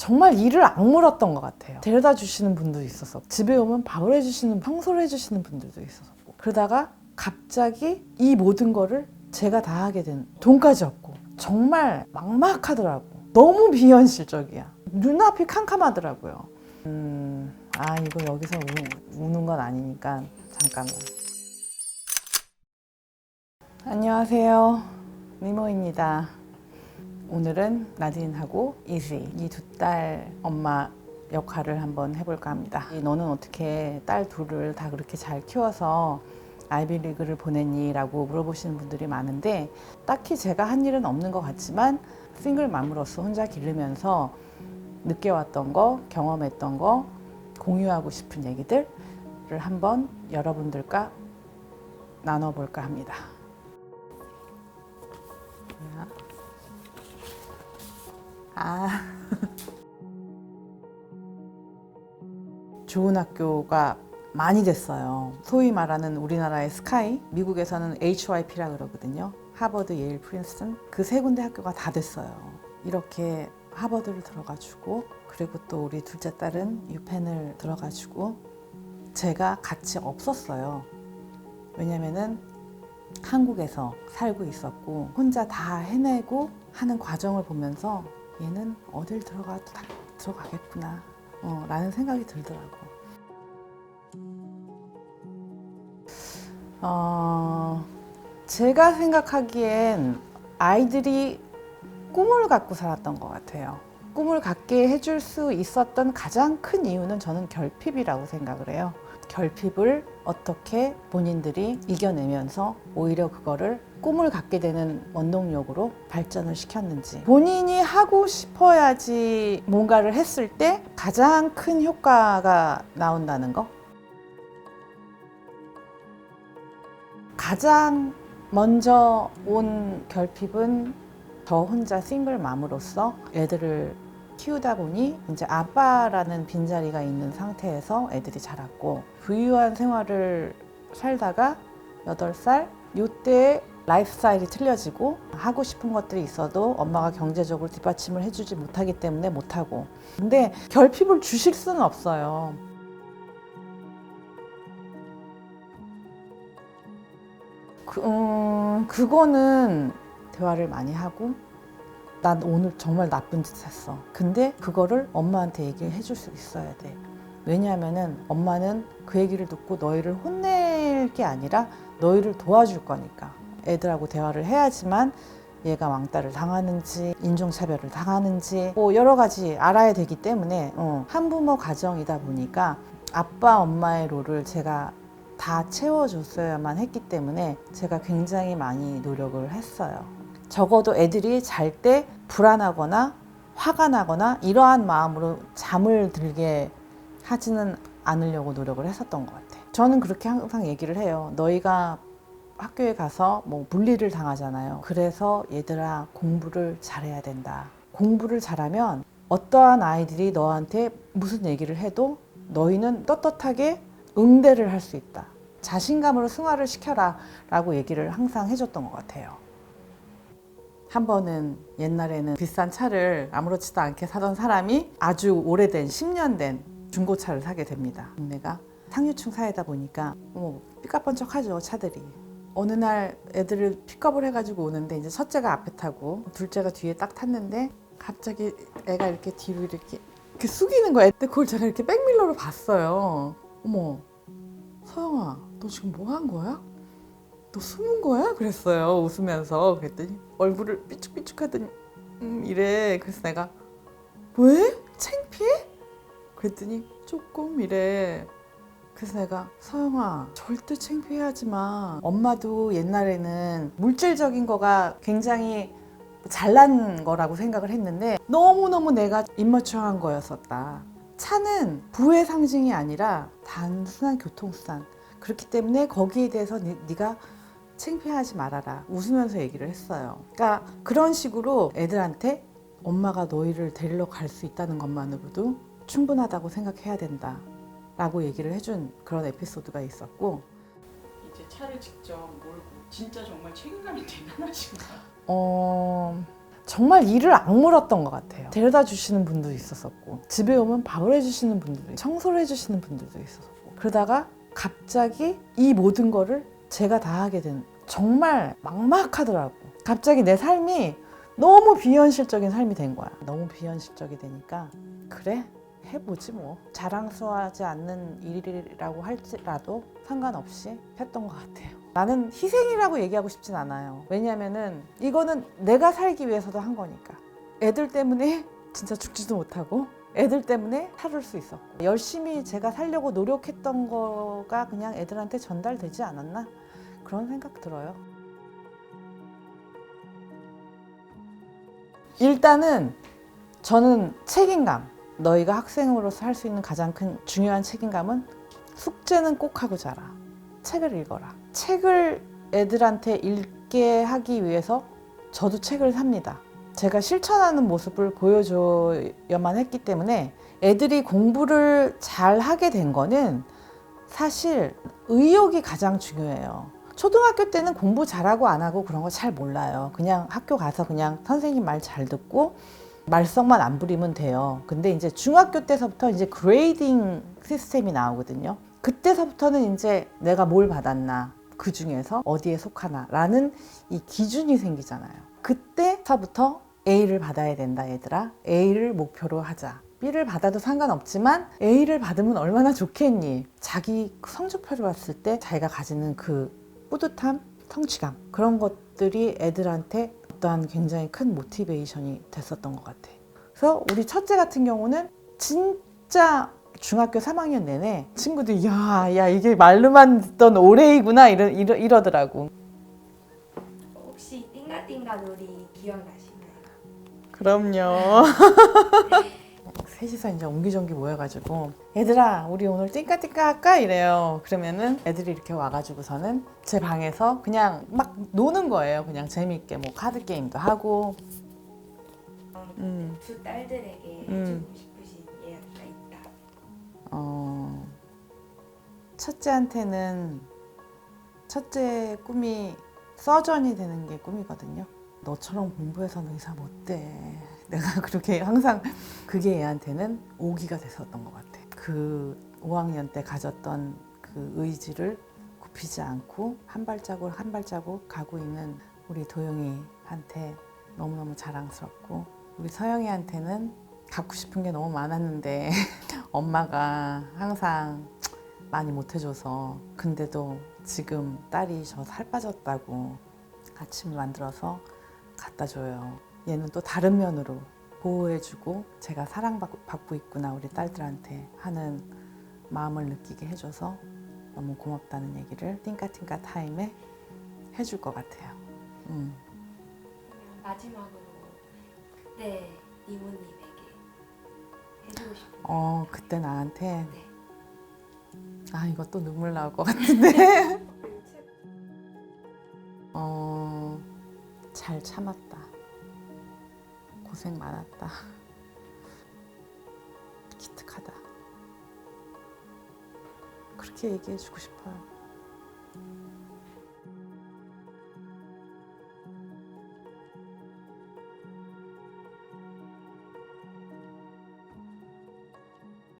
정말 이를 악물었던 것 같아요. 데려다 주시는 분도 있었었고 집에 오면 밥을 해주시는, 청소를 해주시는 분들도 있었었고 그러다가 갑자기 이 모든 거를 제가 다 하게 된, 돈까지 없고 정말 막막하더라고. 너무 비현실적이야. 눈앞이 캄캄하더라고요. 이거 여기서 우는 건 아니니까 잠깐만. 안녕하세요, 미모입니다. 오늘은 나딘하고 이지, 이 두 딸 엄마 역할을 한번 해볼까 합니다. 너는 어떻게 딸 둘을 다 그렇게 잘 키워서 아이비리그를 보냈니? 라고 물어보시는 분들이 많은데 딱히 제가 한 일은 없는 것 같지만 싱글맘으로서 혼자 기르면서 느껴왔던 거, 경험했던 거, 공유하고 싶은 얘기들을 한번 여러분들과 나눠볼까 합니다. 좋은 학교가 많이 됐어요. 소위 말하는 우리나라의 스카이, 미국에서는 HYP라 그러거든요. 하버드, 예일, 프린스턴, 그 세 군데 학교가 다 됐어요. 이렇게 하버드를 들어가지고, 그리고 또 우리 둘째 딸은 유펜을 들어가지고 제가 같이 없었어요. 왜냐면은 한국에서 살고 있었고 혼자 다 해내고 하는 과정을 보면서 얘는 어딜 들어가도 다 들어가겠구나 라는 생각이 들더라고. 제가 생각하기엔 아이들이 꿈을 갖고 살았던 것 같아요. 꿈을 갖게 해줄 수 있었던 가장 큰 이유는 저는 결핍이라고 생각을 해요. 결핍을 어떻게 본인들이 이겨내면서 오히려 그거를 꿈을 갖게 되는 원동력으로 발전을 시켰는지, 본인이 하고 싶어야지 뭔가를 했을 때 가장 큰 효과가 나온다는 거. 가장 먼저 온 결핍은 저 혼자 싱글맘으로서 애들을 키우다 보니 이제 아빠라는 빈자리가 있는 상태에서 애들이 자랐고, 부유한 생활을 살다가 8살 요때 라이프스타일이 틀려지고 하고 싶은 것들이 있어도 엄마가 경제적으로 뒷받침을 해주지 못하기 때문에 못하고. 근데 결핍을 주실 수는 없어요. 그거는 대화를 많이 하고, 난 오늘 정말 나쁜 짓 했어. 근데 그거를 엄마한테 얘기를 해줄 수 있어야 돼. 왜냐하면은 엄마는 그 얘기를 듣고 너희를 혼낼 게 아니라 너희를 도와줄 거니까. 애들하고 대화를 해야지만 얘가 왕따를 당하는지 인종차별을 당하는지 뭐 여러 가지 알아야 되기 때문에 한부모 가정이다 보니까 아빠 엄마의 롤을 제가 다 채워줬어야만 했기 때문에 제가 굉장히 많이 노력을 했어요. 적어도 애들이 잘 때 불안하거나 화가 나거나 이러한 마음으로 잠을 들게 하지는 않으려고 노력을 했었던 것 같아요. 저는 그렇게 항상 얘기를 해요. 너희가 학교에 가서 뭐 물리를 당하잖아요. 그래서 얘들아, 공부를 잘해야 된다. 공부를 잘하면 어떠한 아이들이 너한테 무슨 얘기를 해도 너희는 떳떳하게 응대를 할 수 있다. 자신감으로 승화를 시켜라 라고 얘기를 항상 해줬던 것 같아요. 한 번은 옛날에는 비싼 차를 아무렇지도 않게 사던 사람이 아주 오래된 10년 된 중고차를 사게 됩니다. 내가 상류층 사회다 보니까 삐까뻔쩍하죠, 차들이. 어느 날 애들을 픽업을 해가지고 오는데 이제 첫째가 앞에 타고 둘째가 뒤에 딱 탔는데 갑자기 애가 이렇게 뒤로 이렇게 숙이는 거야. 근데 그걸 제가 이렇게 백밀러로 봤어요. 어머, 서영아, 너 지금 뭐 한 거야? 너 숨은 거야? 그랬어요, 웃으면서. 그랬더니 얼굴을 삐죽삐죽 하더니 이래. 그래서 내가 왜? 창피해? 그랬더니 조금 이래. 그래서 내가 서영아, 절대 창피해하지 마. 엄마도 옛날에는 물질적인 거가 굉장히 잘난 거라고 생각을 했는데 너무너무 내가 임머추어한 거였었다. 차는 부의 상징이 아니라 단순한 교통수단. 그렇기 때문에 거기에 대해서 네가 창피하지 말아라. 웃으면서 얘기를 했어요. 그러니까 그런 식으로 애들한테 엄마가 너희를 데리러 갈 수 있다는 것만으로도 충분하다고 생각해야 된다 라고 얘기를 해준 그런 에피소드가 있었고. 이제 차를 직접 몰고 진짜 정말 책임감이 대단하신가? 정말 일을 악물었던 것 같아요. 데려다 주시는 분도 있었었고 집에 오면 밥을 해주시는 분들도 청소를 해주시는 분들도 있었었고 그러다가 갑자기 이 모든 거를 제가 다 하게 된 정말 막막하더라고. 갑자기 내 삶이 너무 비현실적인 삶이 된 거야. 너무 비현실적이 되니까 그래? 해보지 뭐. 자랑스러워하지 않는 일이라고 할지라도 상관없이 했던 것 같아요. 나는 희생이라고 얘기하고 싶진 않아요. 왜냐면은 이거는 내가 살기 위해서도 한 거니까. 애들 때문에 진짜 죽지도 못하고 애들 때문에 살을 수 있었고 열심히 제가 살려고 노력했던 거가 그냥 애들한테 전달되지 않았나? 그런 생각 들어요. 일단은 저는 책임감, 너희가 학생으로서 할 수 있는 가장 큰 중요한 책임감은 숙제는 꼭 하고 자라. 책을 읽어라. 책을 애들한테 읽게 하기 위해서 저도 책을 삽니다. 제가 실천하는 모습을 보여줘야만 했기 때문에 애들이 공부를 잘 하게 된 거는 사실 의욕이 가장 중요해요. 초등학교 때는 공부 잘하고 안 하고 그런 거 잘 몰라요. 그냥 학교 가서 그냥 선생님 말 잘 듣고 말썽만 안 부리면 돼요. 근데 이제 중학교 때서부터 이제 그레이딩 시스템이 나오거든요. 그때서부터는 이제 내가 뭘 받았나, 그 중에서 어디에 속하나 라는 이 기준이 생기잖아요. 그때서부터 A를 받아야 된다 얘들아. A를 목표로 하자. B를 받아도 상관없지만 A를 받으면 얼마나 좋겠니? 자기 성적표를 봤을 때 자기가 가지는 그 뿌듯함, 성취감 그런 것들이 애들한테 어떠한 굉장히 큰 모티베이션이 됐었던 것 같아. 그래서 우리 첫째 같은 경우는 진짜 중학교 3학년 내내 친구들이 야 이게 말로만 듣던 올해이구나 이러더라고. 혹시 띵가띵가 놀이 기억나시나요? 그럼요. 셋이서 이제 옹기종기 모여가지고 얘들아 우리 오늘 띵까띵까 할까 이래요. 그러면은 애들이 이렇게 와가지고서는 제 방에서 그냥 막 노는 거예요. 그냥 재미있게 뭐 카드 게임도 하고. 두 딸들에게 해주고 싶으신 이야기가 있다. 첫째한테는 첫째 꿈이 서전이 되는 게 꿈이거든요. 너처럼 공부해서는 의사 못 돼. 내가 그렇게 항상 그게 얘한테는 오기가 됐었던 것 같아. 그 5학년 때 가졌던 그 의지를 굽히지 않고 한 발자국 한 발자국 가고 있는 우리 도영이한테 너무너무 자랑스럽고 우리 서영이한테는 갖고 싶은 게 너무 많았는데 엄마가 항상 많이 못해줘서 근데도 지금 딸이 저 살 빠졌다고 아침을 만들어서 갖다 줘요. 얘는 또 다른 면으로 보호해주고 제가 사랑받고 있구나 우리 딸들한테 하는 마음을 느끼게 해줘서 너무 고맙다는 얘기를 띵까띵까 타임에 해줄 것 같아요. 그러면 마지막으로 그때 이모님에게 해주고 싶은 그때 나한테 네. 이것도 눈물 나올 것 같은데 잘 참았다. 고생 많았다. 기특하다. 그렇게 얘기해주고 싶어요.